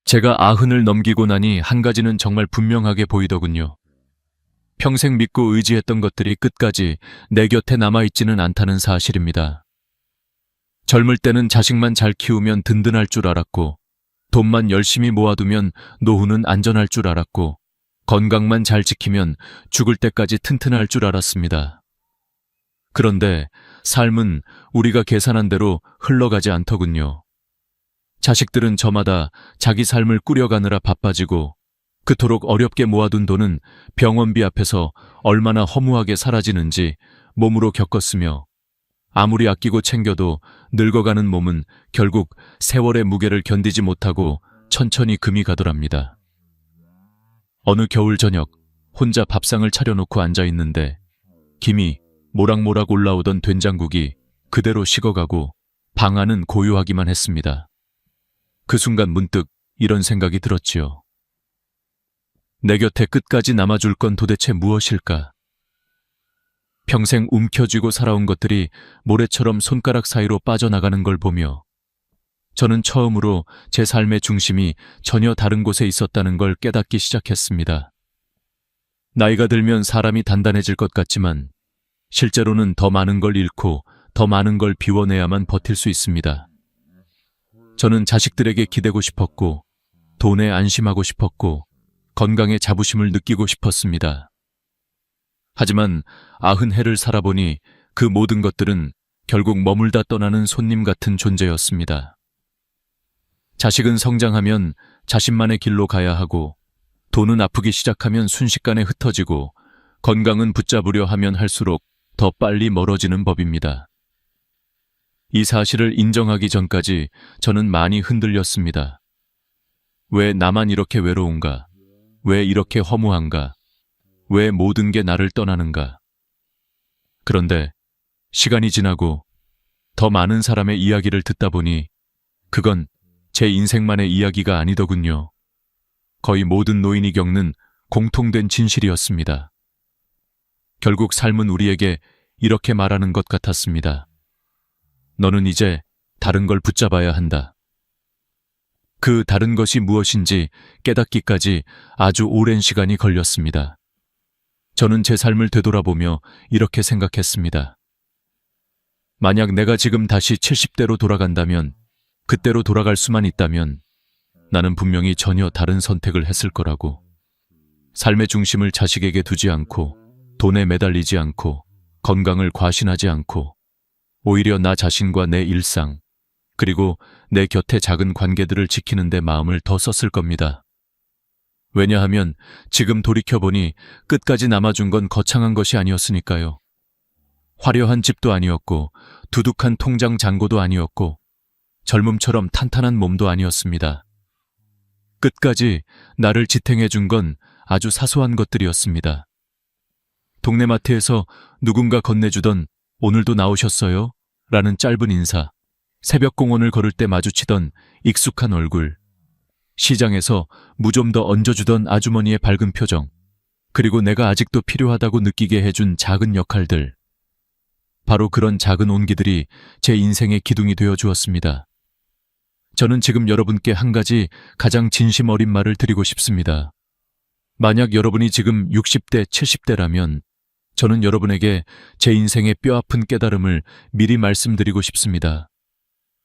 제가 90을 넘기고 나니 한 가지는 정말 분명하게 보이더군요. 평생 믿고 의지했던 것들이 끝까지 내 곁에 남아있지는 않다는 사실입니다. 젊을 때는 자식만 잘 키우면 든든할 줄 알았고, 돈만 열심히 모아두면 노후는 안전할 줄 알았고, 건강만 잘 지키면 죽을 때까지 튼튼할 줄 알았습니다. 그런데 삶은 우리가 계산한 대로 흘러가지 않더군요. 자식들은 저마다 자기 삶을 꾸려가느라 바빠지고, 그토록 어렵게 모아둔 돈은 병원비 앞에서 얼마나 허무하게 사라지는지 몸으로 겪었으며, 아무리 아끼고 챙겨도 늙어가는 몸은 결국 세월의 무게를 견디지 못하고 천천히 금이 가더랍니다. 어느 겨울 저녁 혼자 밥상을 차려놓고 앉아있는데 김이 모락모락 올라오던 된장국이 그대로 식어가고 방 안은 고요하기만 했습니다. 그 순간 문득 이런 생각이 들었지요. 내 곁에 끝까지 남아줄 건 도대체 무엇일까? 평생 움켜쥐고 살아온 것들이 모래처럼 손가락 사이로 빠져나가는 걸 보며 저는 처음으로 제 삶의 중심이 전혀 다른 곳에 있었다는 걸 깨닫기 시작했습니다. 나이가 들면 사람이 단단해질 것 같지만 실제로는 더 많은 걸 잃고 더 많은 걸 비워내야만 버틸 수 있습니다. 저는 자식들에게 기대고 싶었고, 돈에 안심하고 싶었고, 건강에 자부심을 느끼고 싶었습니다. 하지만 90해를 살아보니 그 모든 것들은 결국 머물다 떠나는 손님 같은 존재였습니다. 자식은 성장하면 자신만의 길로 가야 하고, 돈은 아프기 시작하면 순식간에 흩어지고, 건강은 붙잡으려 하면 할수록 더 빨리 멀어지는 법입니다. 이 사실을 인정하기 전까지 저는 많이 흔들렸습니다. 왜 나만 이렇게 외로운가? 왜 이렇게 허무한가? 왜 모든 게 나를 떠나는가? 그런데 시간이 지나고 더 많은 사람의 이야기를 듣다 보니 그건 제 인생만의 이야기가 아니더군요. 거의 모든 노인이 겪는 공통된 진실이었습니다. 결국 삶은 우리에게 이렇게 말하는 것 같았습니다. 너는 이제 다른 걸 붙잡아야 한다. 그 다른 것이 무엇인지 깨닫기까지 아주 오랜 시간이 걸렸습니다. 저는 제 삶을 되돌아보며 이렇게 생각했습니다. 만약 내가 지금 다시 70대로 돌아간다면, 그때로 돌아갈 수만 있다면 나는 분명히 전혀 다른 선택을 했을 거라고. 삶의 중심을 자식에게 두지 않고, 돈에 매달리지 않고, 건강을 과신하지 않고, 오히려 나 자신과 내 일상, 그리고 내 곁의 작은 관계들을 지키는 데 마음을 더 썼을 겁니다. 왜냐하면 지금 돌이켜보니 끝까지 남아준 건 거창한 것이 아니었으니까요. 화려한 집도 아니었고, 두둑한 통장 잔고도 아니었고, 젊음처럼 탄탄한 몸도 아니었습니다. 끝까지 나를 지탱해준 건 아주 사소한 것들이었습니다. 동네 마트에서 누군가 건네주던 오늘도 나오셨어요? 라는 짧은 인사, 새벽 공원을 걸을 때 마주치던 익숙한 얼굴, 시장에서 무 좀 더 얹어주던 아주머니의 밝은 표정, 그리고 내가 아직도 필요하다고 느끼게 해준 작은 역할들. 바로 그런 작은 온기들이 제 인생의 기둥이 되어 주었습니다. 저는 지금 여러분께 한 가지 가장 진심 어린 말을 드리고 싶습니다. 만약 여러분이 지금 60대, 70대라면 저는 여러분에게 제 인생의 뼈아픈 깨달음을 미리 말씀드리고 싶습니다.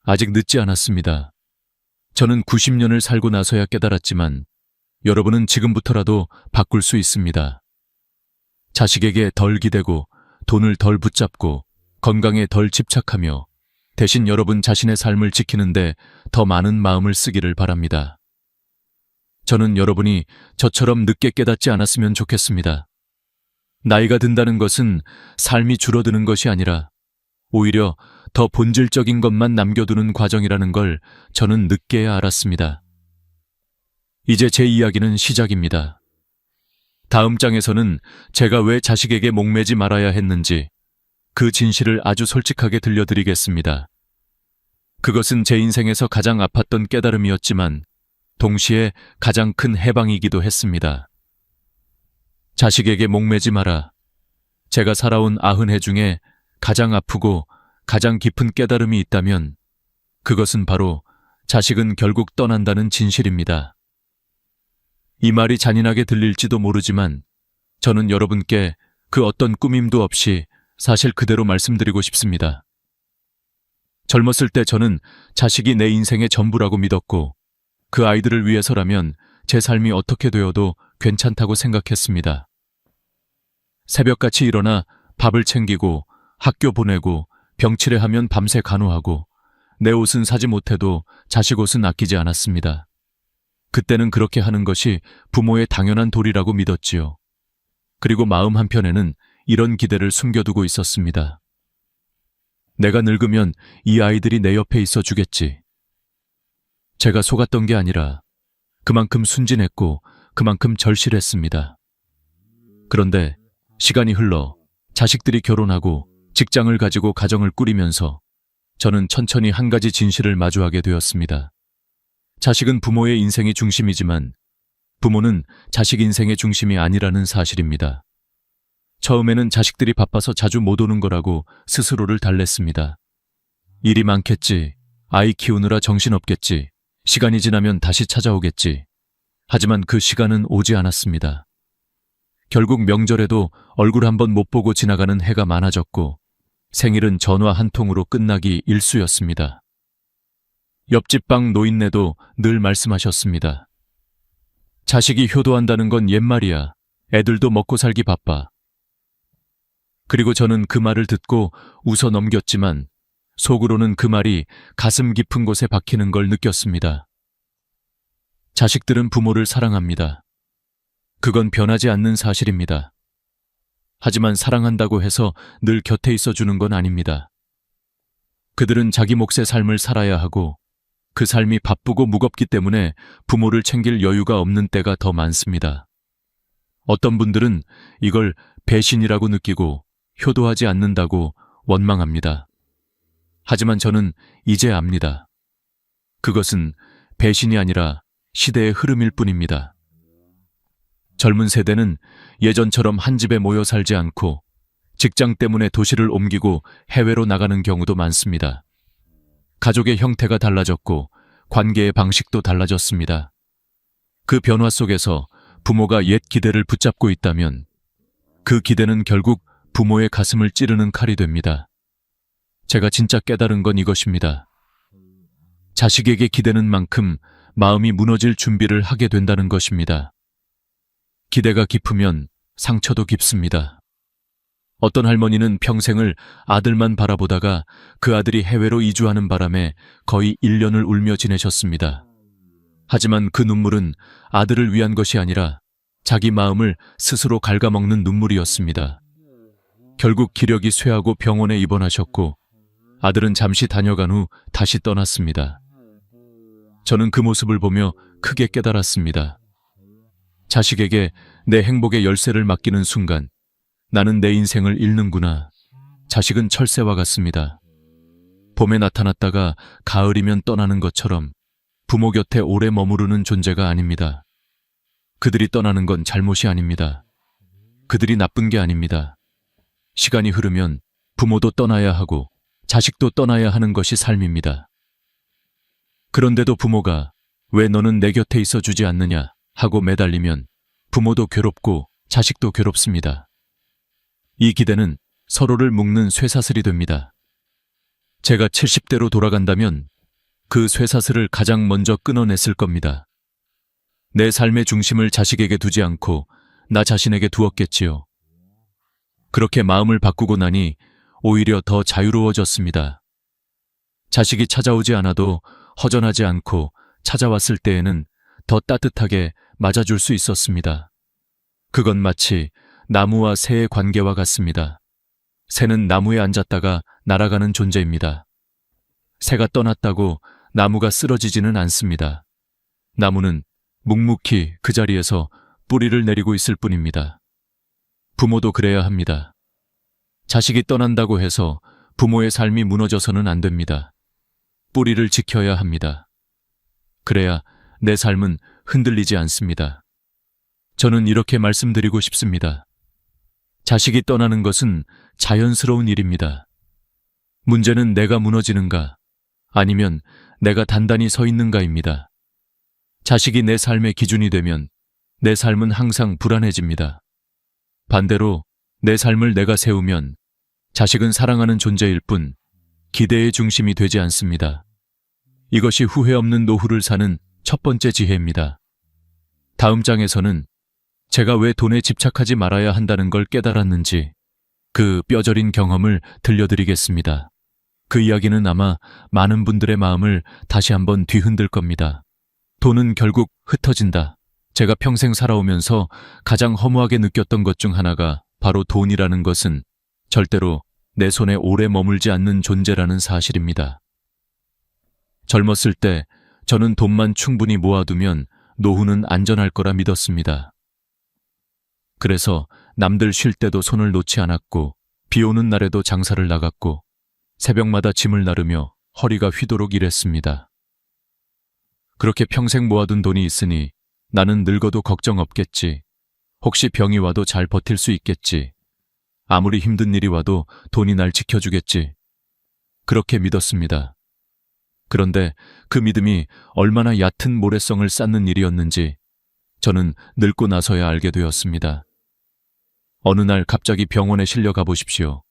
아직 늦지 않았습니다. 저는 90년을 살고 나서야 깨달았지만 여러분은 지금부터라도 바꿀 수 있습니다. 자식에게 덜 기대고, 돈을 덜 붙잡고, 건강에 덜 집착하며 대신 여러분 자신의 삶을 지키는데 더 많은 마음을 쓰기를 바랍니다. 저는 여러분이 저처럼 늦게 깨닫지 않았으면 좋겠습니다. 나이가 든다는 것은 삶이 줄어드는 것이 아니라 오히려 더 본질적인 것만 남겨두는 과정이라는 걸 저는 늦게야 알았습니다. 이제 제 이야기는 시작입니다. 다음 장에서는 제가 왜 자식에게 목매지 말아야 했는지 그 진실을 아주 솔직하게 들려드리겠습니다. 그것은 제 인생에서 가장 아팠던 깨달음이었지만 동시에 가장 큰 해방이기도 했습니다. 자식에게 목매지 마라. 제가 살아온 90해 중에 가장 아프고 가장 깊은 깨달음이 있다면 그것은 바로 자식은 결국 떠난다는 진실입니다. 이 말이 잔인하게 들릴지도 모르지만 저는 여러분께 그 어떤 꾸밈도 없이 사실 그대로 말씀드리고 싶습니다. 젊었을 때 저는 자식이 내 인생의 전부라고 믿었고 그 아이들을 위해서라면 제 삶이 어떻게 되어도 괜찮다고 생각했습니다. 새벽같이 일어나 밥을 챙기고 학교 보내고 병치레하면 밤새 간호하고 내 옷은 사지 못해도 자식 옷은 아끼지 않았습니다. 그때는 그렇게 하는 것이 부모의 당연한 도리라고 믿었지요. 그리고 마음 한편에는 이런 기대를 숨겨두고 있었습니다. 내가 늙으면 이 아이들이 내 옆에 있어 주겠지. 제가 속았던 게 아니라 그만큼 순진했고 그만큼 절실했습니다. 그런데 시간이 흘러 자식들이 결혼하고 직장을 가지고 가정을 꾸리면서 저는 천천히 한 가지 진실을 마주하게 되었습니다. 자식은 부모의 인생이 중심이지만 부모는 자식 인생의 중심이 아니라는 사실입니다. 처음에는 자식들이 바빠서 자주 못 오는 거라고 스스로를 달랬습니다. 일이 많겠지, 아이 키우느라 정신없겠지, 시간이 지나면 다시 찾아오겠지. 하지만 그 시간은 오지 않았습니다. 결국 명절에도 얼굴 한번 못 보고 지나가는 해가 많아졌고 생일은 전화 한 통으로 끝나기 일쑤였습니다. 옆집 방 노인네도 늘 말씀하셨습니다. 자식이 효도한다는 건 옛말이야. 애들도 먹고 살기 바빠. 그리고 저는 그 말을 듣고 웃어 넘겼지만 속으로는 그 말이 가슴 깊은 곳에 박히는 걸 느꼈습니다. 자식들은 부모를 사랑합니다. 그건 변하지 않는 사실입니다. 하지만 사랑한다고 해서 늘 곁에 있어주는 건 아닙니다. 그들은 자기 몫의 삶을 살아야 하고 그 삶이 바쁘고 무겁기 때문에 부모를 챙길 여유가 없는 때가 더 많습니다. 어떤 분들은 이걸 배신이라고 느끼고 효도하지 않는다고 원망합니다. 하지만 저는 이제 압니다. 그것은 배신이 아니라 시대의 흐름일 뿐입니다. 젊은 세대는 예전처럼 한 집에 모여 살지 않고 직장 때문에 도시를 옮기고 해외로 나가는 경우도 많습니다. 가족의 형태가 달라졌고 관계의 방식도 달라졌습니다. 그 변화 속에서 부모가 옛 기대를 붙잡고 있다면 그 기대는 결국 부모의 가슴을 찌르는 칼이 됩니다. 제가 진짜 깨달은 건 이것입니다. 자식에게 기대는 만큼 마음이 무너질 준비를 하게 된다는 것입니다. 기대가 깊으면 상처도 깊습니다. 어떤 할머니는 평생을 아들만 바라보다가 그 아들이 해외로 이주하는 바람에 거의 1년을 울며 지내셨습니다. 하지만 그 눈물은 아들을 위한 것이 아니라 자기 마음을 스스로 갉아먹는 눈물이었습니다. 결국 기력이 쇠하고 병원에 입원하셨고 아들은 잠시 다녀간 후 다시 떠났습니다. 저는 그 모습을 보며 크게 깨달았습니다. 자식에게 내 행복의 열쇠를 맡기는 순간 나는 내 인생을 잃는구나. 자식은 철새와 같습니다. 봄에 나타났다가 가을이면 떠나는 것처럼 부모 곁에 오래 머무르는 존재가 아닙니다. 그들이 떠나는 건 잘못이 아닙니다. 그들이 나쁜 게 아닙니다. 시간이 흐르면 부모도 떠나야 하고 자식도 떠나야 하는 것이 삶입니다. 그런데도 부모가 왜 너는 내 곁에 있어 주지 않느냐 하고 매달리면 부모도 괴롭고 자식도 괴롭습니다. 이 기대는 서로를 묶는 쇠사슬이 됩니다. 제가 70대로 돌아간다면 그 쇠사슬을 가장 먼저 끊어냈을 겁니다. 내 삶의 중심을 자식에게 두지 않고 나 자신에게 두었겠지요. 그렇게 마음을 바꾸고 나니 오히려 더 자유로워졌습니다. 자식이 찾아오지 않아도 허전하지 않고 찾아왔을 때에는 더 따뜻하게 맞아줄 수 있었습니다. 그건 마치 나무와 새의 관계와 같습니다. 새는 나무에 앉았다가 날아가는 존재입니다. 새가 떠났다고 나무가 쓰러지지는 않습니다. 나무는 묵묵히 그 자리에서 뿌리를 내리고 있을 뿐입니다. 부모도 그래야 합니다. 자식이 떠난다고 해서 부모의 삶이 무너져서는 안 됩니다. 뿌리를 지켜야 합니다. 그래야 내 삶은 흔들리지 않습니다. 저는 이렇게 말씀드리고 싶습니다. 자식이 떠나는 것은 자연스러운 일입니다. 문제는 내가 무너지는가, 아니면 내가 단단히 서 있는가입니다. 자식이 내 삶의 기준이 되면 내 삶은 항상 불안해집니다. 반대로 내 삶을 내가 세우면 자식은 사랑하는 존재일 뿐 기대의 중심이 되지 않습니다. 이것이 후회 없는 노후를 사는 첫 번째 지혜입니다. 다음 장에서는 제가 왜 돈에 집착하지 말아야 한다는 걸 깨달았는지 그 뼈저린 경험을 들려드리겠습니다. 그 이야기는 아마 많은 분들의 마음을 다시 한번 뒤흔들 겁니다. 돈은 결국 흩어진다. 제가 평생 살아오면서 가장 허무하게 느꼈던 것 중 하나가 바로 돈이라는 것은 절대로 내 손에 오래 머물지 않는 존재라는 사실입니다. 젊었을 때 저는 돈만 충분히 모아두면 노후는 안전할 거라 믿었습니다. 그래서 남들 쉴 때도 손을 놓지 않았고 비 오는 날에도 장사를 나갔고 새벽마다 짐을 나르며 허리가 휘도록 일했습니다. 그렇게 평생 모아둔 돈이 있으니 나는 늙어도 걱정 없겠지. 혹시 병이 와도 잘 버틸 수 있겠지. 아무리 힘든 일이 와도 돈이 날 지켜주겠지. 그렇게 믿었습니다. 그런데 그 믿음이 얼마나 얕은 모래성을 쌓는 일이었는지 저는 늙고 나서야 알게 되었습니다. 어느 날 갑자기 병원에 실려 가보십시오.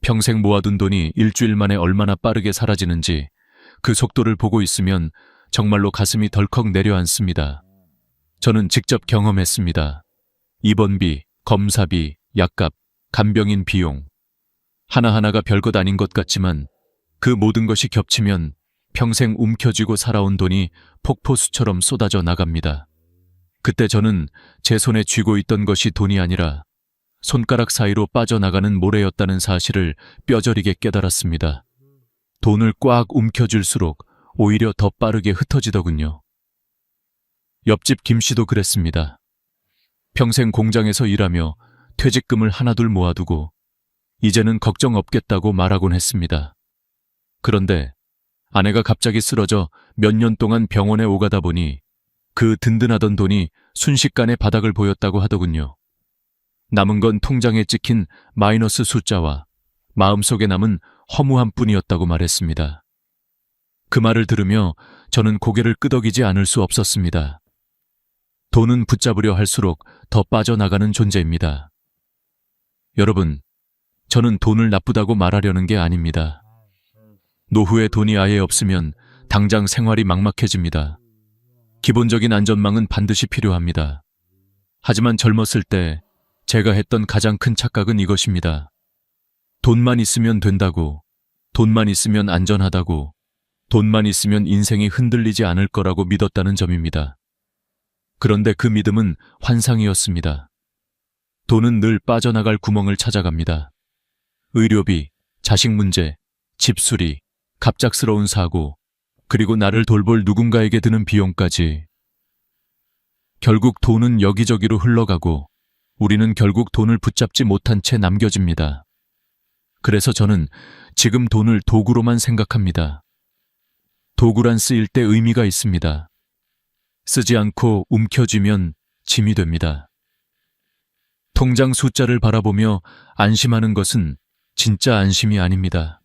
평생 모아둔 돈이 일주일 만에 얼마나 빠르게 사라지는지 그 속도를 보고 있으면 정말로 가슴이 덜컥 내려앉습니다. 저는 직접 경험했습니다. 입원비, 검사비, 약값, 간병인 비용. 하나하나가 별것 아닌 것 같지만 그 모든 것이 겹치면 평생 움켜쥐고 살아온 돈이 폭포수처럼 쏟아져 나갑니다. 그때 저는 제 손에 쥐고 있던 것이 돈이 아니라 손가락 사이로 빠져나가는 모래였다는 사실을 뼈저리게 깨달았습니다. 돈을 꽉 움켜쥘수록 오히려 더 빠르게 흩어지더군요. 옆집 김 씨도 그랬습니다. 평생 공장에서 일하며 퇴직금을 하나둘 모아두고 이제는 걱정 없겠다고 말하곤 했습니다. 그런데 아내가 갑자기 쓰러져 몇 년 동안 병원에 오가다 보니 그 든든하던 돈이 순식간에 바닥을 보였다고 하더군요. 남은 건 통장에 찍힌 마이너스 숫자와 마음속에 남은 허무함 뿐이었다고 말했습니다. 그 말을 들으며 저는 고개를 끄덕이지 않을 수 없었습니다. 돈은 붙잡으려 할수록 더 빠져나가는 존재입니다. 여러분, 저는 돈을 나쁘다고 말하려는 게 아닙니다. 노후에 돈이 아예 없으면 당장 생활이 막막해집니다. 기본적인 안전망은 반드시 필요합니다. 하지만 젊었을 때 제가 했던 가장 큰 착각은 이것입니다. 돈만 있으면 된다고, 돈만 있으면 안전하다고, 돈만 있으면 인생이 흔들리지 않을 거라고 믿었다는 점입니다. 그런데 그 믿음은 환상이었습니다. 돈은 늘 빠져나갈 구멍을 찾아갑니다. 의료비, 자식 문제, 집수리, 갑작스러운 사고, 그리고 나를 돌볼 누군가에게 드는 비용까지. 결국 돈은 여기저기로 흘러가고 우리는 결국 돈을 붙잡지 못한 채 남겨집니다. 그래서 저는 지금 돈을 도구로만 생각합니다. 도구란 쓰일 때 의미가 있습니다. 쓰지 않고 움켜쥐면 짐이 됩니다. 통장 숫자를 바라보며 안심하는 것은 진짜 안심이 아닙니다.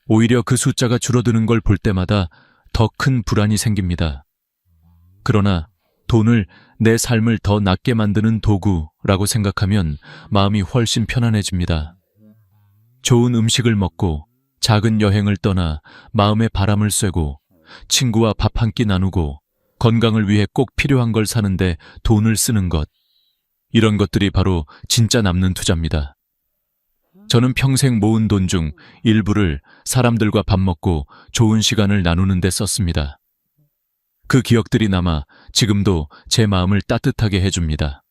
오히려 그 숫자가 줄어드는 걸 볼 때마다 더 큰 불안이 생깁니다. 그러나 돈을 내 삶을 더 낫게 만드는 도구라고 생각하면 마음이 훨씬 편안해집니다. 좋은 음식을 먹고 작은 여행을 떠나 마음의 바람을 쐬고 친구와 밥 한 끼 나누고 건강을 위해 꼭 필요한 걸 사는데 돈을 쓰는 것. 이런 것들이 바로 진짜 남는 투자입니다. 저는 평생 모은 돈 중 일부를 사람들과 밥 먹고 좋은 시간을 나누는 데 썼습니다. 그 기억들이 남아 지금도 제 마음을 따뜻하게 해줍니다.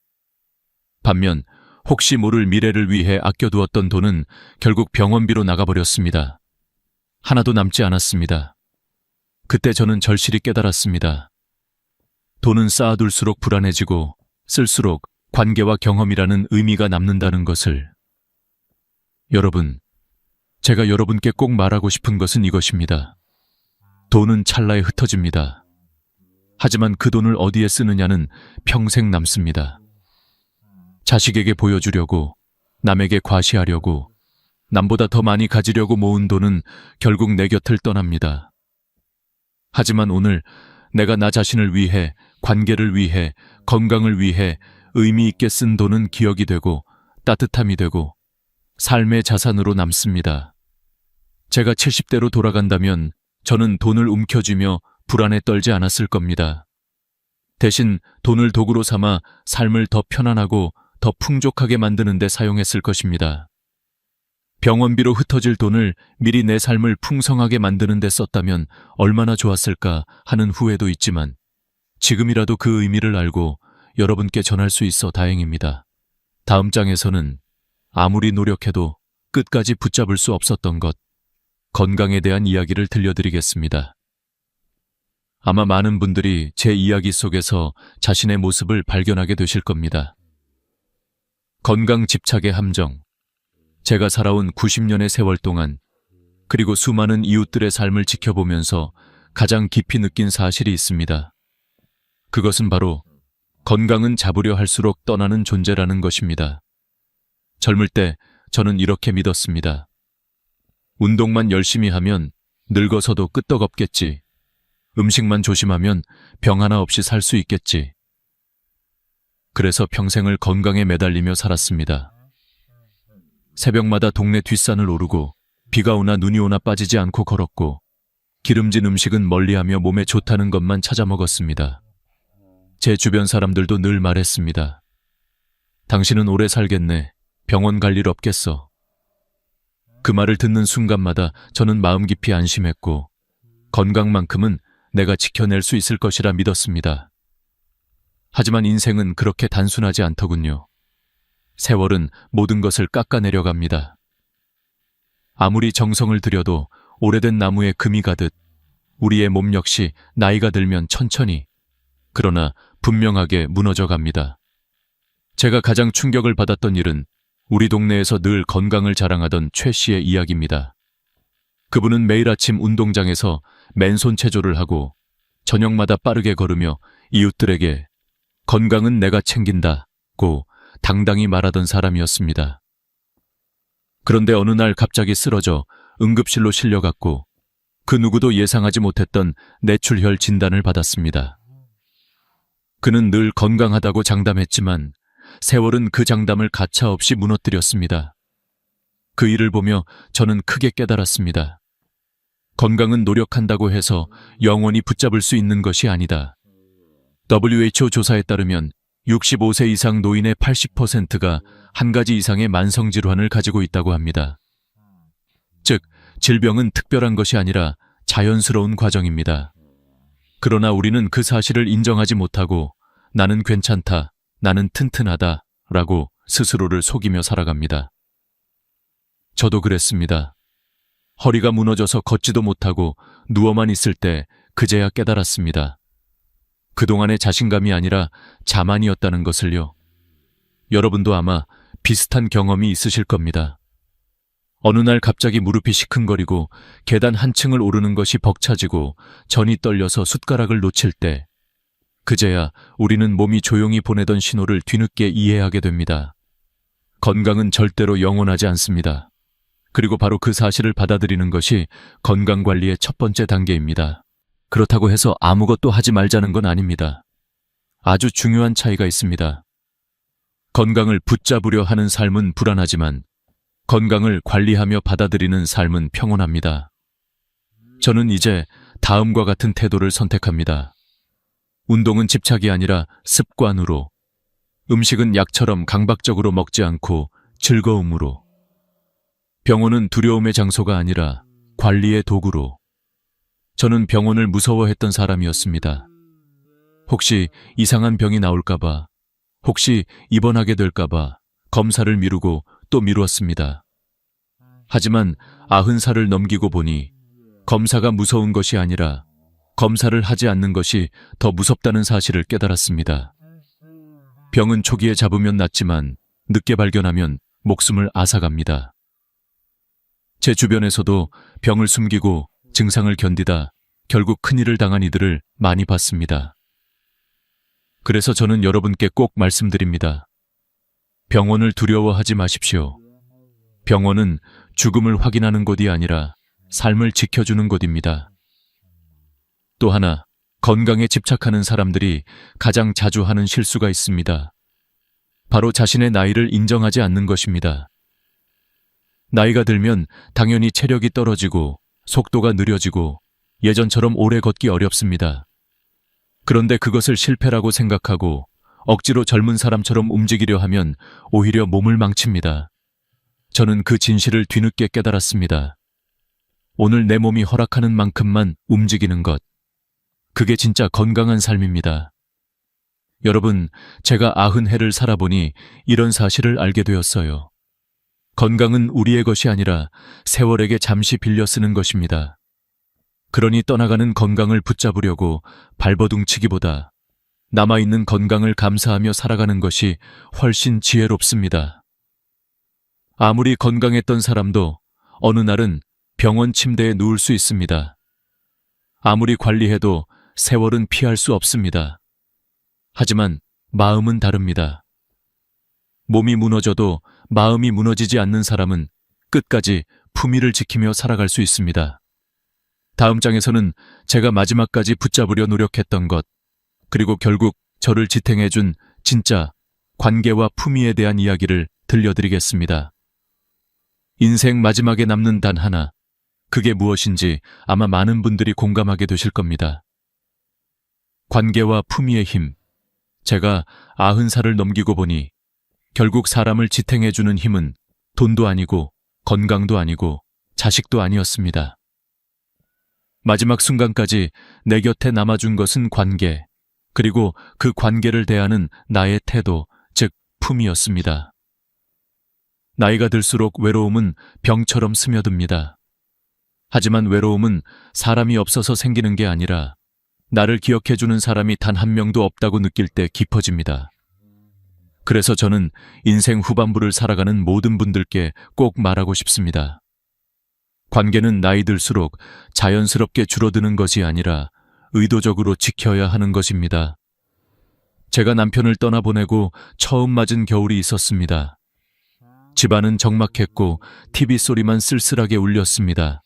반면 혹시 모를 미래를 위해 아껴두었던 돈은 결국 병원비로 나가버렸습니다. 하나도 남지 않았습니다. 그때 저는 절실히 깨달았습니다. 돈은 쌓아둘수록 불안해지고 쓸수록 관계와 경험이라는 의미가 남는다는 것을. 여러분, 제가 여러분께 꼭 말하고 싶은 것은 이것입니다. 돈은 찰나에 흩어집니다. 하지만 그 돈을 어디에 쓰느냐는 평생 남습니다. 자식에게 보여주려고, 남에게 과시하려고, 남보다 더 많이 가지려고 모은 돈은 결국 내 곁을 떠납니다. 하지만 오늘 내가 나 자신을 위해, 관계를 위해, 건강을 위해 의미 있게 쓴 돈은 기억이 되고 따뜻함이 되고 삶의 자산으로 남습니다. 제가 70대로 돌아간다면 저는 돈을 움켜쥐며 불안에 떨지 않았을 겁니다. 대신 돈을 도구로 삼아 삶을 더 편안하고 더 풍족하게 만드는 데 사용했을 것입니다. 병원비로 흩어질 돈을 미리 내 삶을 풍성하게 만드는 데 썼다면 얼마나 좋았을까 하는 후회도 있지만 지금이라도 그 의미를 알고 여러분께 전할 수 있어 다행입니다. 다음 장에서는 아무리 노력해도 끝까지 붙잡을 수 없었던 것, 건강에 대한 이야기를 들려드리겠습니다. 아마 많은 분들이 제 이야기 속에서 자신의 모습을 발견하게 되실 겁니다. 건강 집착의 함정. 제가 살아온 90년의 세월 동안 그리고 수많은 이웃들의 삶을 지켜보면서 가장 깊이 느낀 사실이 있습니다. 그것은 바로 건강은 잡으려 할수록 떠나는 존재라는 것입니다. 젊을 때 저는 이렇게 믿었습니다. 운동만 열심히 하면 늙어서도 끄떡없겠지. 음식만 조심하면 병 하나 없이 살 수 있겠지. 그래서 평생을 건강에 매달리며 살았습니다. 새벽마다 동네 뒷산을 오르고 비가 오나 눈이 오나 빠지지 않고 걸었고 기름진 음식은 멀리하며 몸에 좋다는 것만 찾아 먹었습니다. 제 주변 사람들도 늘 말했습니다. 당신은 오래 살겠네. 병원 갈 일 없겠어. 그 말을 듣는 순간마다 저는 마음 깊이 안심했고 건강만큼은 내가 지켜낼 수 있을 것이라 믿었습니다. 하지만 인생은 그렇게 단순하지 않더군요. 세월은 모든 것을 깎아내려갑니다. 아무리 정성을 들여도 오래된 나무에 금이 가듯 우리의 몸 역시 나이가 들면 천천히, 그러나 분명하게 무너져 갑니다. 제가 가장 충격을 받았던 일은 우리 동네에서 늘 건강을 자랑하던 최 씨의 이야기입니다. 그분은 매일 아침 운동장에서 맨손 체조를 하고 저녁마다 빠르게 걸으며 이웃들에게 건강은 내가 챙긴다고 당당히 말하던 사람이었습니다. 그런데 어느 날 갑자기 쓰러져 응급실로 실려갔고 그 누구도 예상하지 못했던 뇌출혈 진단을 받았습니다. 그는 늘 건강하다고 장담했지만 세월은 그 장담을 가차없이 무너뜨렸습니다. 그 일을 보며 저는 크게 깨달았습니다. 건강은 노력한다고 해서 영원히 붙잡을 수 있는 것이 아니다. WHO 조사에 따르면 65세 이상 노인의 80%가 한 가지 이상의 만성질환을 가지고 있다고 합니다. 즉, 질병은 특별한 것이 아니라 자연스러운 과정입니다. 그러나 우리는 그 사실을 인정하지 못하고 나는 괜찮다, 나는 튼튼하다 라고 스스로를 속이며 살아갑니다. 저도 그랬습니다. 허리가 무너져서 걷지도 못하고 누워만 있을 때 그제야 깨달았습니다. 그동안의 자신감이 아니라 자만이었다는 것을요. 여러분도 아마 비슷한 경험이 있으실 겁니다. 어느 날 갑자기 무릎이 시큰거리고 계단 한 층을 오르는 것이 벅차지고 전이 떨려서 숟가락을 놓칠 때 그제야 우리는 몸이 조용히 보내던 신호를 뒤늦게 이해하게 됩니다. 건강은 절대로 영원하지 않습니다. 그리고 바로 그 사실을 받아들이는 것이 건강관리의 첫 번째 단계입니다. 그렇다고 해서 아무것도 하지 말자는 건 아닙니다. 아주 중요한 차이가 있습니다. 건강을 붙잡으려 하는 삶은 불안하지만 건강을 관리하며 받아들이는 삶은 평온합니다. 저는 이제 다음과 같은 태도를 선택합니다. 운동은 집착이 아니라 습관으로, 음식은 약처럼 강박적으로 먹지 않고 즐거움으로, 병원은 두려움의 장소가 아니라 관리의 도구로. 저는 병원을 무서워했던 사람이었습니다. 혹시 이상한 병이 나올까봐, 혹시 입원하게 될까봐 검사를 미루고 또 미루었습니다. 하지만 90살을 넘기고 보니 검사가 무서운 것이 아니라 검사를 하지 않는 것이 더 무섭다는 사실을 깨달았습니다. 병은 초기에 잡으면 낫지만 늦게 발견하면 목숨을 앗아갑니다. 제 주변에서도 병을 숨기고 증상을 견디다 결국 큰일을 당한 이들을 많이 봤습니다. 그래서 저는 여러분께 꼭 말씀드립니다. 병원을 두려워하지 마십시오. 병원은 죽음을 확인하는 곳이 아니라 삶을 지켜주는 곳입니다. 또 하나, 건강에 집착하는 사람들이 가장 자주 하는 실수가 있습니다. 바로 자신의 나이를 인정하지 않는 것입니다. 나이가 들면 당연히 체력이 떨어지고 속도가 느려지고 예전처럼 오래 걷기 어렵습니다. 그런데 그것을 실패라고 생각하고 억지로 젊은 사람처럼 움직이려 하면 오히려 몸을 망칩니다. 저는 그 진실을 뒤늦게 깨달았습니다. 오늘 내 몸이 허락하는 만큼만 움직이는 것. 그게 진짜 건강한 삶입니다. 여러분, 제가 90해를 살아보니 이런 사실을 알게 되었어요. 건강은 우리의 것이 아니라 세월에게 잠시 빌려 쓰는 것입니다. 그러니 떠나가는 건강을 붙잡으려고 발버둥치기보다 남아있는 건강을 감사하며 살아가는 것이 훨씬 지혜롭습니다. 아무리 건강했던 사람도 어느 날은 병원 침대에 누울 수 있습니다. 아무리 관리해도 세월은 피할 수 없습니다. 하지만 마음은 다릅니다. 몸이 무너져도 마음이 무너지지 않는 사람은 끝까지 품위를 지키며 살아갈 수 있습니다. 다음 장에서는 제가 마지막까지 붙잡으려 노력했던 것, 그리고 결국 저를 지탱해준 진짜 관계와 품위에 대한 이야기를 들려드리겠습니다. 인생 마지막에 남는 단 하나, 그게 무엇인지 아마 많은 분들이 공감하게 되실 겁니다. 관계와 품위의 힘. 제가 90살을 넘기고 보니 결국 사람을 지탱해주는 힘은 돈도 아니고 건강도 아니고 자식도 아니었습니다. 마지막 순간까지 내 곁에 남아준 것은 관계, 그리고 그 관계를 대하는 나의 태도, 즉 품이었습니다. 나이가 들수록 외로움은 병처럼 스며듭니다. 하지만 외로움은 사람이 없어서 생기는 게 아니라 나를 기억해주는 사람이 단 한 명도 없다고 느낄 때 깊어집니다. 그래서 저는 인생 후반부를 살아가는 모든 분들께 꼭 말하고 싶습니다. 관계는 나이 들수록 자연스럽게 줄어드는 것이 아니라 의도적으로 지켜야 하는 것입니다. 제가 남편을 떠나보내고 처음 맞은 겨울이 있었습니다. 집안은 적막했고 TV 소리만 쓸쓸하게 울렸습니다.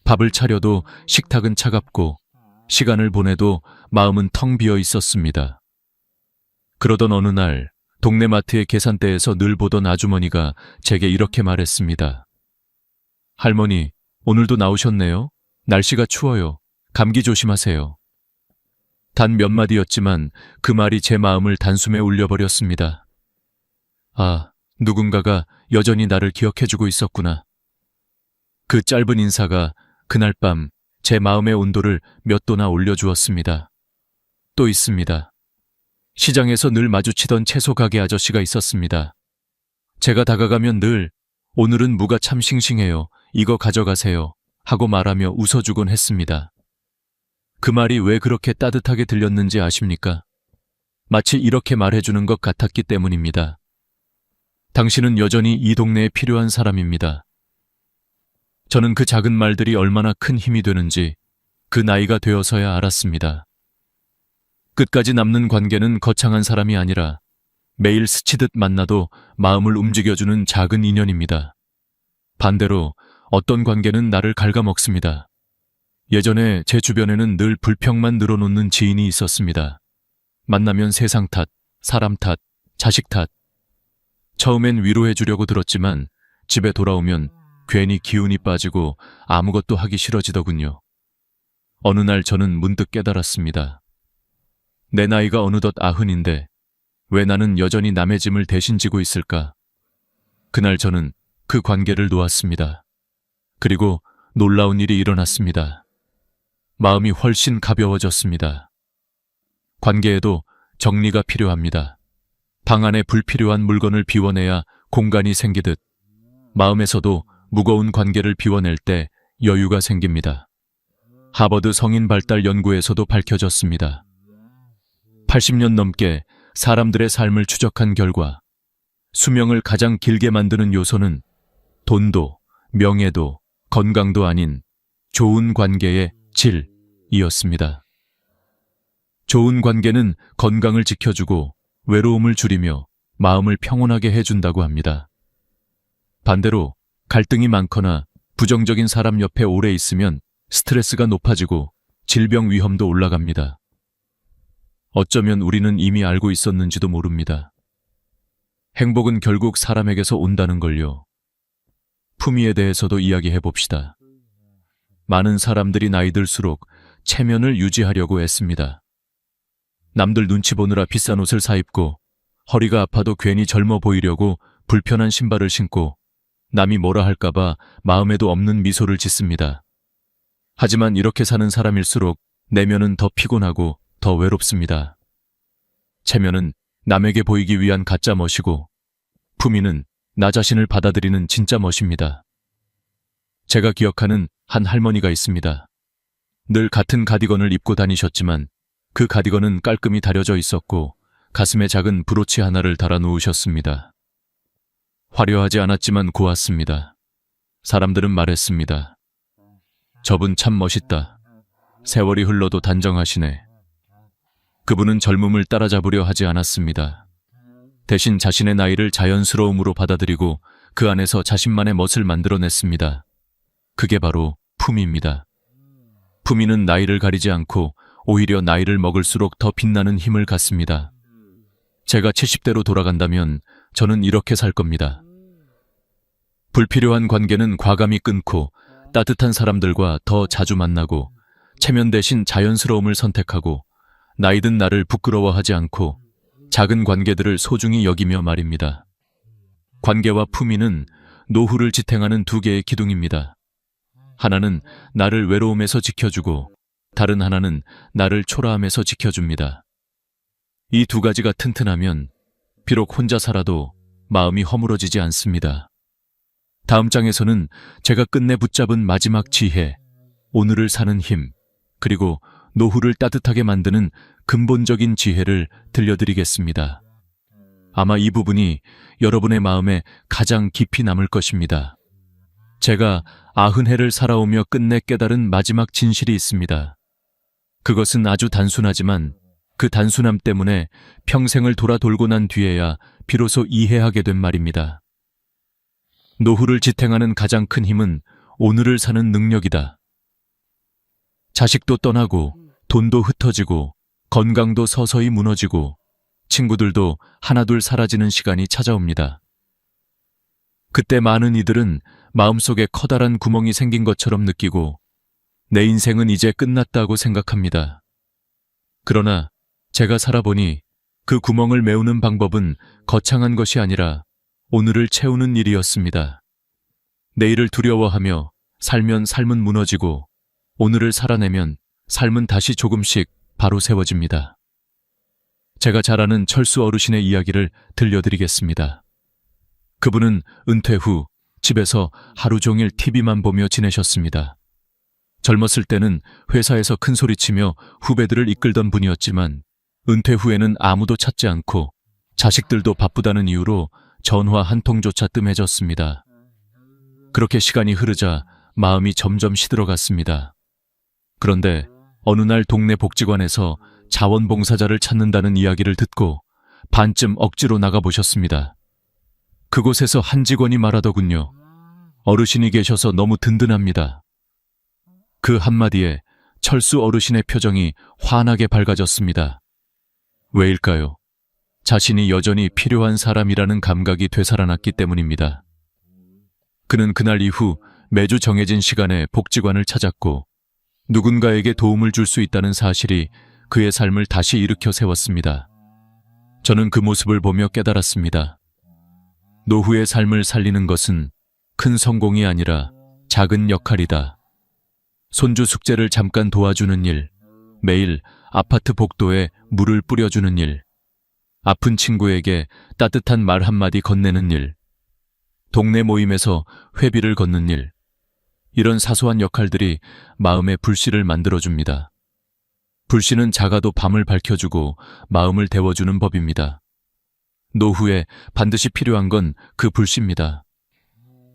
밥을 차려도 식탁은 차갑고 시간을 보내도 마음은 텅 비어 있었습니다. 그러던 어느 날 동네 마트의 계산대에서 늘 보던 아주머니가 제게 이렇게 말했습니다. 할머니, 오늘도 나오셨네요. 날씨가 추워요. 감기 조심하세요. 단 몇 마디였지만 그 말이 제 마음을 단숨에 울려버렸습니다. 아, 누군가가 여전히 나를 기억해주고 있었구나. 그 짧은 인사가 그날 밤 제 마음의 온도를 몇 도나 올려주었습니다. 또 있습니다. 시장에서 늘 마주치던 채소 가게 아저씨가 있었습니다. 제가 다가가면 늘 오늘은 무가 참 싱싱해요. 이거 가져가세요. 하고 말하며 웃어주곤 했습니다. 그 말이 왜 그렇게 따뜻하게 들렸는지 아십니까? 마치 이렇게 말해주는 것 같았기 때문입니다. 당신은 여전히 이 동네에 필요한 사람입니다. 저는 그 작은 말들이 얼마나 큰 힘이 되는지 그 나이가 되어서야 알았습니다. 끝까지 남는 관계는 거창한 사람이 아니라 매일 스치듯 만나도 마음을 움직여주는 작은 인연입니다. 반대로 어떤 관계는 나를 갉아먹습니다. 예전에 제 주변에는 늘 불평만 늘어놓는 지인이 있었습니다. 만나면 세상 탓, 사람 탓, 자식 탓. 처음엔 위로해주려고 들었지만 집에 돌아오면 괜히 기운이 빠지고 아무것도 하기 싫어지더군요. 어느 날 저는 문득 깨달았습니다. 내 나이가 어느덧 90인데 왜 나는 여전히 남의 짐을 대신 지고 있을까? 그날 저는 그 관계를 놓았습니다. 그리고 놀라운 일이 일어났습니다. 마음이 훨씬 가벼워졌습니다. 관계에도 정리가 필요합니다. 방 안에 불필요한 물건을 비워내야 공간이 생기듯 마음에서도 무거운 관계를 비워낼 때 여유가 생깁니다. 하버드 성인 발달 연구에서도 밝혀졌습니다. 80년 넘게 사람들의 삶을 추적한 결과 수명을 가장 길게 만드는 요소는 돈도, 명예도, 건강도 아닌 좋은 관계의 질이었습니다. 좋은 관계는 건강을 지켜주고 외로움을 줄이며 마음을 평온하게 해준다고 합니다. 반대로 갈등이 많거나 부정적인 사람 옆에 오래 있으면 스트레스가 높아지고 질병 위험도 올라갑니다. 어쩌면 우리는 이미 알고 있었는지도 모릅니다. 행복은 결국 사람에게서 온다는 걸요. 품위에 대해서도 이야기해 봅시다. 많은 사람들이 나이 들수록 체면을 유지하려고 애씁니다. 남들 눈치 보느라 비싼 옷을 사입고 허리가 아파도 괜히 젊어 보이려고 불편한 신발을 신고 남이 뭐라 할까봐 마음에도 없는 미소를 짓습니다. 하지만 이렇게 사는 사람일수록 내면은 더 피곤하고 더 외롭습니다. 체면은 남에게 보이기 위한 가짜 멋이고 품위는 나 자신을 받아들이는 진짜 멋입니다. 제가 기억하는 한 할머니가 있습니다. 늘 같은 가디건을 입고 다니셨지만 그 가디건은 깔끔히 다려져 있었고 가슴에 작은 브로치 하나를 달아 놓으셨습니다. 화려하지 않았지만 고왔습니다. 사람들은 말했습니다. 저분 참 멋있다. 세월이 흘러도 단정하시네. 그분은 젊음을 따라잡으려 하지 않았습니다. 대신 자신의 나이를 자연스러움으로 받아들이고 그 안에서 자신만의 멋을 만들어냈습니다. 그게 바로 품위입니다. 품위는 나이를 가리지 않고 오히려 나이를 먹을수록 더 빛나는 힘을 갖습니다. 제가 70대로 돌아간다면 저는 이렇게 살 겁니다. 불필요한 관계는 과감히 끊고 따뜻한 사람들과 더 자주 만나고 체면 대신 자연스러움을 선택하고 나이든 나를 부끄러워하지 않고 작은 관계들을 소중히 여기며 말입니다. 관계와 품위는 노후를 지탱하는 두 개의 기둥입니다. 하나는 나를 외로움에서 지켜주고 다른 하나는 나를 초라함에서 지켜줍니다. 이 두 가지가 튼튼하면 비록 혼자 살아도 마음이 허물어지지 않습니다. 다음 장에서는 제가 끝내 붙잡은 마지막 지혜, 오늘을 사는 힘, 그리고 노후를 따뜻하게 만드는 근본적인 지혜를 들려드리겠습니다. 아마 이 부분이 여러분의 마음에 가장 깊이 남을 것입니다. 제가 90해를 살아오며 끝내 깨달은 마지막 진실이 있습니다. 그것은 아주 단순하지만 그 단순함 때문에 평생을 돌아 돌고 난 뒤에야 비로소 이해하게 된 말입니다. 노후를 지탱하는 가장 큰 힘은 오늘을 사는 능력이다. 자식도 떠나고 돈도 흩어지고 건강도 서서히 무너지고 친구들도 하나둘 사라지는 시간이 찾아옵니다. 그때 많은 이들은 마음속에 커다란 구멍이 생긴 것처럼 느끼고 내 인생은 이제 끝났다고 생각합니다. 그러나 제가 살아보니 그 구멍을 메우는 방법은 거창한 것이 아니라 오늘을 채우는 일이었습니다. 내일을 두려워하며 살면 삶은 무너지고 오늘을 살아내면 삶은 다시 조금씩 바로 세워집니다. 제가 잘 아는 철수 어르신의 이야기를 들려드리겠습니다. 그분은 은퇴 후 집에서 하루 종일 TV만 보며 지내셨습니다. 젊었을 때는 회사에서 큰 소리치며 후배들을 이끌던 분이었지만 은퇴 후에는 아무도 찾지 않고 자식들도 바쁘다는 이유로 전화 한 통조차 뜸해졌습니다. 그렇게 시간이 흐르자 마음이 점점 시들어갔습니다. 그런데 어느 날 동네 복지관에서 자원봉사자를 찾는다는 이야기를 듣고 반쯤 억지로 나가보셨습니다. 그곳에서 한 직원이 말하더군요. 어르신이 계셔서 너무 든든합니다. 그 한마디에 철수 어르신의 표정이 환하게 밝아졌습니다. 왜일까요? 자신이 여전히 필요한 사람이라는 감각이 되살아났기 때문입니다. 그는 그날 이후 매주 정해진 시간에 복지관을 찾았고 누군가에게 도움을 줄 수 있다는 사실이 그의 삶을 다시 일으켜 세웠습니다. 저는 그 모습을 보며 깨달았습니다. 노후의 삶을 살리는 것은 큰 성공이 아니라 작은 역할이다. 손주 숙제를 잠깐 도와주는 일, 매일 아파트 복도에 물을 뿌려주는 일, 아픈 친구에게 따뜻한 말 한마디 건네는 일, 동네 모임에서 회비를 걷는 일, 이런 사소한 역할들이 마음의 불씨를 만들어줍니다. 불씨는 작아도 밤을 밝혀주고 마음을 데워주는 법입니다. 노후에 반드시 필요한 건 그 불씨입니다.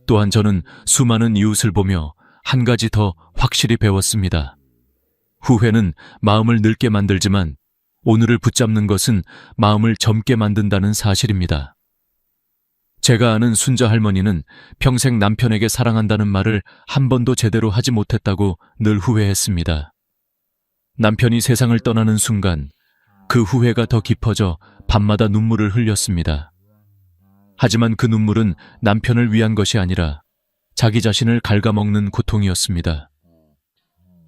또한 저는 수많은 이웃을 보며 한 가지 더 확실히 배웠습니다. 후회는 마음을 늙게 만들지만 오늘을 붙잡는 것은 마음을 젊게 만든다는 사실입니다. 제가 아는 순자 할머니는 평생 남편에게 사랑한다는 말을 한 번도 제대로 하지 못했다고 늘 후회했습니다. 남편이 세상을 떠나는 순간 그 후회가 더 깊어져 밤마다 눈물을 흘렸습니다. 하지만 그 눈물은 남편을 위한 것이 아니라 자기 자신을 갉아먹는 고통이었습니다.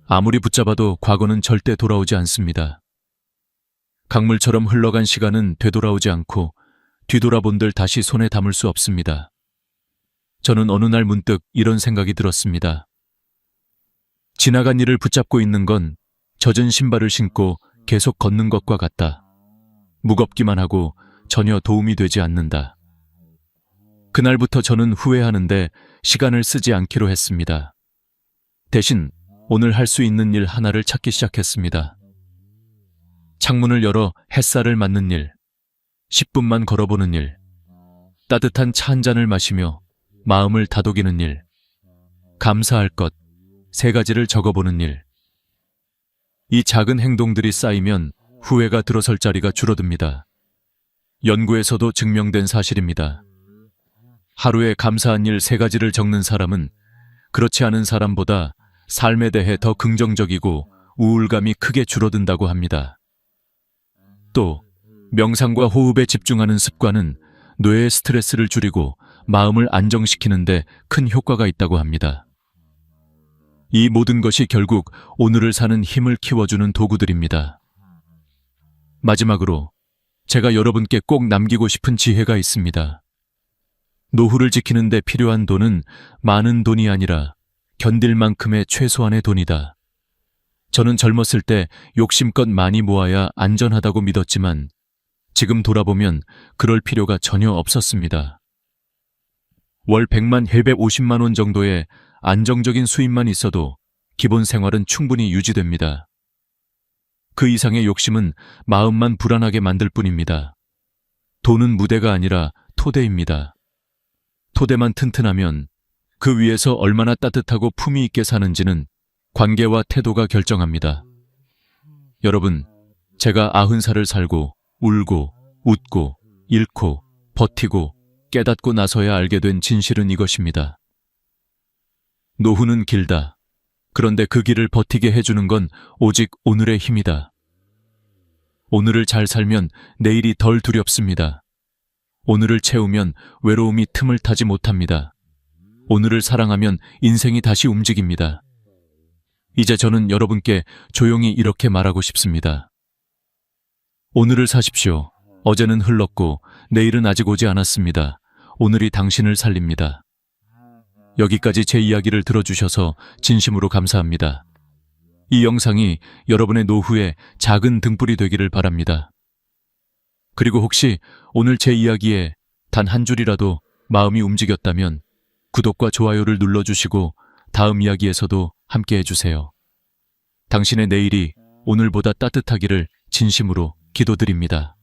아무리 붙잡아도 과거는 절대 돌아오지 않습니다. 강물처럼 흘러간 시간은 되돌아오지 않고 뒤돌아본들 다시 손에 담을 수 없습니다. 저는 어느 날 문득 이런 생각이 들었습니다. 지나간 일을 붙잡고 있는 건 젖은 신발을 신고 계속 걷는 것과 같다. 무겁기만 하고 전혀 도움이 되지 않는다. 그날부터 저는 후회하는데 시간을 쓰지 않기로 했습니다. 대신 오늘 할 수 있는 일 하나를 찾기 시작했습니다. 창문을 열어 햇살을 맞는 일, 10분만 걸어보는 일, 따뜻한 차 한 잔을 마시며 마음을 다독이는 일, 감사할 것 3가지를 적어보는 일. 이 작은 행동들이 쌓이면 후회가 들어설 자리가 줄어듭니다. 연구에서도 증명된 사실입니다. 하루에 감사한 일 3가지를 적는 사람은 그렇지 않은 사람보다 삶에 대해 더 긍정적이고 우울감이 크게 줄어든다고 합니다. 또 명상과 호흡에 집중하는 습관은 뇌의 스트레스를 줄이고 마음을 안정시키는 데 큰 효과가 있다고 합니다. 이 모든 것이 결국 오늘을 사는 힘을 키워주는 도구들입니다. 마지막으로 제가 여러분께 꼭 남기고 싶은 지혜가 있습니다. 노후를 지키는 데 필요한 돈은 많은 돈이 아니라 견딜 만큼의 최소한의 돈이다. 저는 젊었을 때 욕심껏 많이 모아야 안전하다고 믿었지만 지금 돌아보면 그럴 필요가 전혀 없었습니다. 월 100만, 150만 원 정도의 안정적인 수입만 있어도 기본 생활은 충분히 유지됩니다. 그 이상의 욕심은 마음만 불안하게 만들 뿐입니다. 돈은 무대가 아니라 토대입니다. 토대만 튼튼하면 그 위에서 얼마나 따뜻하고 품위 있게 사는지는 관계와 태도가 결정합니다. 여러분, 제가 90살을 살고 울고 웃고 잃고 버티고 깨닫고 나서야 알게 된 진실은 이것입니다. 노후는 길다. 그런데 그 길을 버티게 해주는 건 오직 오늘의 힘이다. 오늘을 잘 살면 내일이 덜 두렵습니다. 오늘을 채우면 외로움이 틈을 타지 못합니다. 오늘을 사랑하면 인생이 다시 움직입니다. 이제 저는 여러분께 조용히 이렇게 말하고 싶습니다. 오늘을 사십시오. 어제는 흘렀고 내일은 아직 오지 않았습니다. 오늘이 당신을 살립니다. 여기까지 제 이야기를 들어주셔서 진심으로 감사합니다. 이 영상이 여러분의 노후에 작은 등불이 되기를 바랍니다. 그리고 혹시 오늘 제 이야기에 단 한 줄이라도 마음이 움직였다면 구독과 좋아요를 눌러주시고 다음 이야기에서도 함께 해주세요. 당신의 내일이 오늘보다 따뜻하기를 진심으로 기도드립니다.